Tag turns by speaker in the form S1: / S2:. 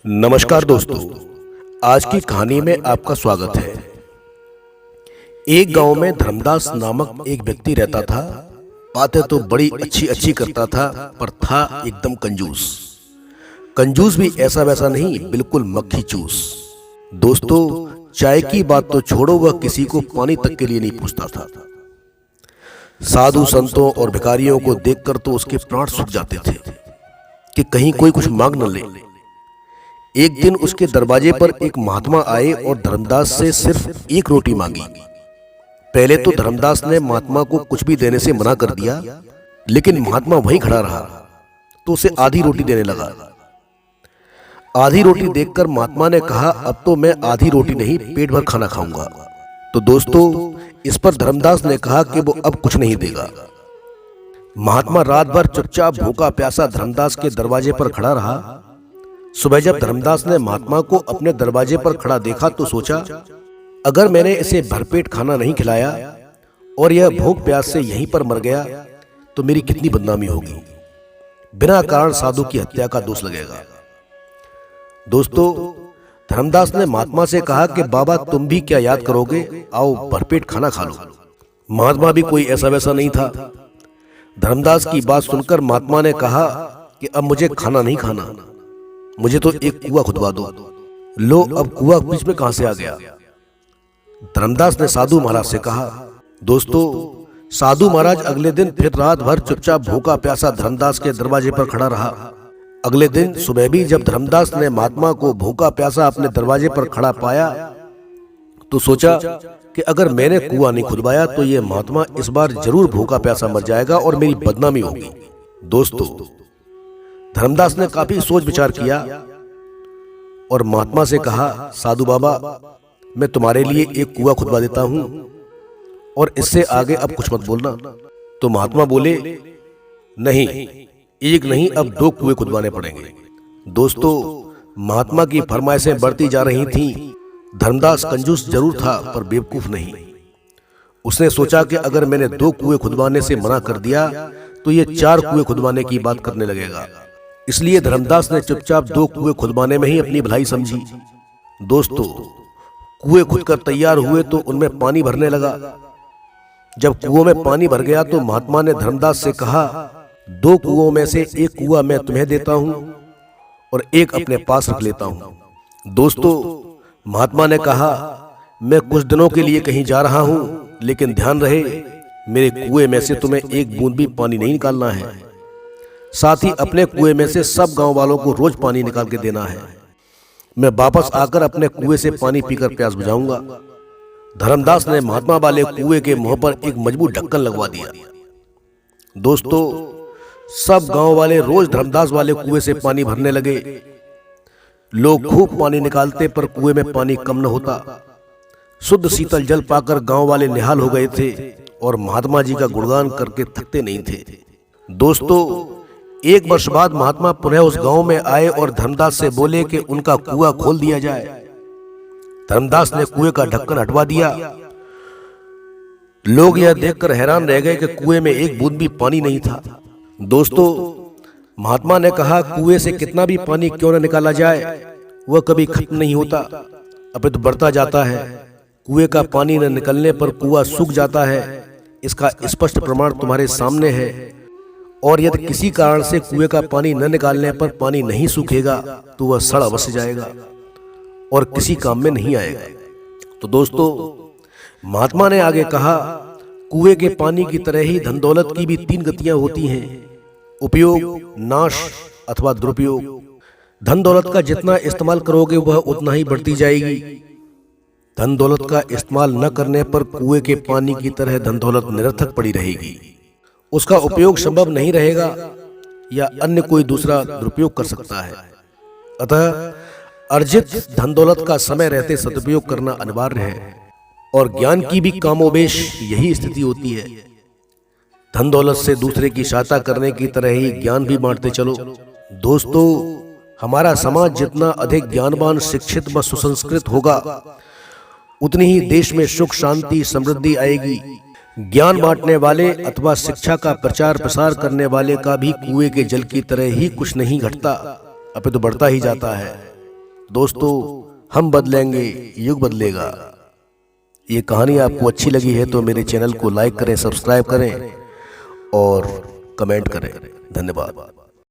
S1: नमस्कार दोस्तों, आज की कहानी में आपका स्वागत है। एक गांव में धर्मदास नामक एक व्यक्ति रहता था। बातें तो बड़ी अच्छी अच्छी करता था, पर था एकदम कंजूस। कंजूस भी ऐसा वैसा नहीं, बिल्कुल मक्खी चूस। दोस्तों, चाय की बात तो छोड़ो, वह किसी को पानी तक के लिए नहीं पूछता था। साधु संतों और भिखारियों को देखकर तो उसके प्राण सूख जाते थे कि कहीं कोई कुछ मांग न ले। एक दिन उसके दरवाजे पर एक महात्मा आए और धर्मदास से सिर्फ एक रोटी मांगी। पहले तो धर्मदास ने महात्मा को कुछ भी देने से मना कर दिया, लेकिन महात्मा वहीं खड़ा रहा तो उसे आधी रोटी देने लगा। आधी रोटी देखकर महात्मा ने कहा, अब तो मैं आधी रोटी नहीं, पेट भर खाना खाऊंगा। तो दोस्तों, इस पर धर्मदास ने कहा कि वो अब कुछ नहीं देगा। महात्मा रात भर चुपचाप भूखा प्यासा धर्मदास के दरवाजे पर खड़ा रहा। सुबह जब धर्मदास ने महात्मा को अपने दरवाजे पर खड़ा देखा तो सोचा, अगर मैंने इसे भरपेट खाना नहीं खिलाया और यह भूख प्यास से यहीं पर मर गया तो मेरी कितनी बदनामी होगी। बिना कारण साधु की हत्या का दोष लगेगा। दोस्तों, धर्मदास ने महात्मा से कहा कि बाबा, तुम भी क्या याद करोगे, आओ भरपेट खाना खा लो। महात्मा भी कोई ऐसा वैसा नहीं था। धर्मदास की बात सुनकर महात्मा ने कहा कि अब मुझे खाना नहीं खाना, मुझे तो एक कुआं खुदवा दो। लो, अब कुआं बीच में कहां से आ गया। धर्मदास ने साधु महाराज से कहा। दोस्तों, साधु महाराज अगले दिन फिर रात भर चुपचाप भूखा प्यासा धर्मदास के दरवाजे पर खड़ा रहा। अगले दिन सुबह भी जब धर्मदास ने महात्मा को भूखा प्यासा अपने दरवाजे पर खड़ा पाया तो सोचा कि अगर मैंने कुआं नहीं खुदवाया तो ये महात्मा इस बार जरूर भूखा प्यासा मर जाएगा और मेरी बदनामी होगी। दोस्तों, धर्मदास ने काफी सोच विचार किया और महात्मा से कहा, साधु बाबा, मैं तुम्हारे लिए एक कुआं खुदवा देता हूं और इससे आगे अब कुछ मत बोलना। तो महात्मा बोले, नहीं, एक नहीं, अब 2 कुएं खुदवाने पड़ेंगे। दोस्तों, महात्मा की फरमाइशें बढ़ती जा रही थीं। धर्मदास कंजूस जरूर था पर बेवकूफ नहीं। उसने सोचा कि अगर मैंने 2 कुएं खुदवाने से मना कर दिया तो ये 4 कुएं खुदवाने की बात करने लगेगा। इसलिए धर्मदास ने चुपचाप 2 कुएं खुदवाने में ही अपनी भलाई समझी। दोस्तों, कुएं खुदकर तैयार हुए तो उनमें पानी भरने लगा। जब कुओं में पानी भर गया तो महात्मा ने धर्मदास से कहा, 2 कुओं में से एक कुआं मैं तुम्हें देता हूं और एक अपने पास रख लेता हूं। दोस्तों, महात्मा ने कहा, मैं कुछ दिनों के लिए कहीं जा रहा हूं, लेकिन ध्यान रहे, मेरे कुएं में से तुम्हें एक बूंद भी पानी नहीं निकालना है। साथ ही अपने कुएं में से सब गांव वालों को रोज पानी निकाल के देना है। मैं वापस आकर अपने कुएं से पानी पीकर प्यास बुझाऊंगा। धर्मदास ने महात्मा वाले कुएं के मुंह पर एक मजबूत ढक्कन लगवा दिया। दोस्तों, सब गांव वाले रोज धर्मदास वाले कुएं से पानी भरने लगे। लोग खूब पानी निकालते पर कुएं में पानी कम न होता। शुद्ध शीतल जल पाकर गांव वाले निहाल हो गए थे और महात्मा जी का गुणगान करके थकते नहीं थे। दोस्तों, 1 वर्ष बाद महात्मा पुनः उस गांव में आए और धर्मदास से बोले कि उनका कुआं खोल दिया जाए। धर्मदास ने कुएं का ढक्कन हटवा दिया। लोग यह देखकर हैरान रह गए कि कुएं में एक बूंद भी पानी नहीं था। दोस्तों, महात्मा ने कहा, कुएं से कितना भी पानी क्यों न निकाला जाए, वह कभी खत्म नहीं होता, अपितु बढ़ता जाता है। कुएं का पानी न निकलने पर कुआं सूख जाता है। इसका स्पष्ट प्रमाण तुम्हारे सामने है। और यदि किसी कारण से कुएं का पानी न निकालने पर पानी नहीं सूखेगा तो वह सड़ अवश्य जाएगा और किसी काम में नहीं आएगा। तो दोस्तों, महात्मा ने आगे कहा, कुएं के पानी की तरह ही धन दौलत की भी 3 गतियां होती हैं, उपयोग, नाश अथवा दुरुपयोग। धन दौलत का जितना इस्तेमाल करोगे वह उतना ही बढ़ती जाएगी। धन दौलत का इस्तेमाल न करने पर कुएं के पानी की तरह धन दौलत निरर्थक पड़ी रहेगी। उसका उपयोग संभव नहीं रहेगा या अन्य कोई दूसरा दुरुपयोग कर सकता है। अतः अर्जित धन दौलत का समय रहते सदुपयोग करना अनिवार्य है और ज्ञान की भी कामोबेश यही स्थिति होती है। धन दौलत से दूसरे की सहायता करने की तरह ही ज्ञान भी बांटते चलो। दोस्तों, हमारा समाज जितना अधिक ज्ञानवान, शिक्षित व सुसंस्कृत होगा, उतनी ही देश में सुख, शांति, समृद्धि आएगी। ज्ञान बांटने वाले अथवा शिक्षा का प्रचार प्रसार करने वाले का भी कुएं के जल की तरह ही कुछ नहीं घटता, अपितु बढ़ता ही जाता है। दोस्तों, हम बदलेंगे, युग बदलेगा। ये कहानी आपको अच्छी लगी है तो मेरे चैनल को लाइक करें, सब्सक्राइब करें और कमेंट करें। धन्यवाद।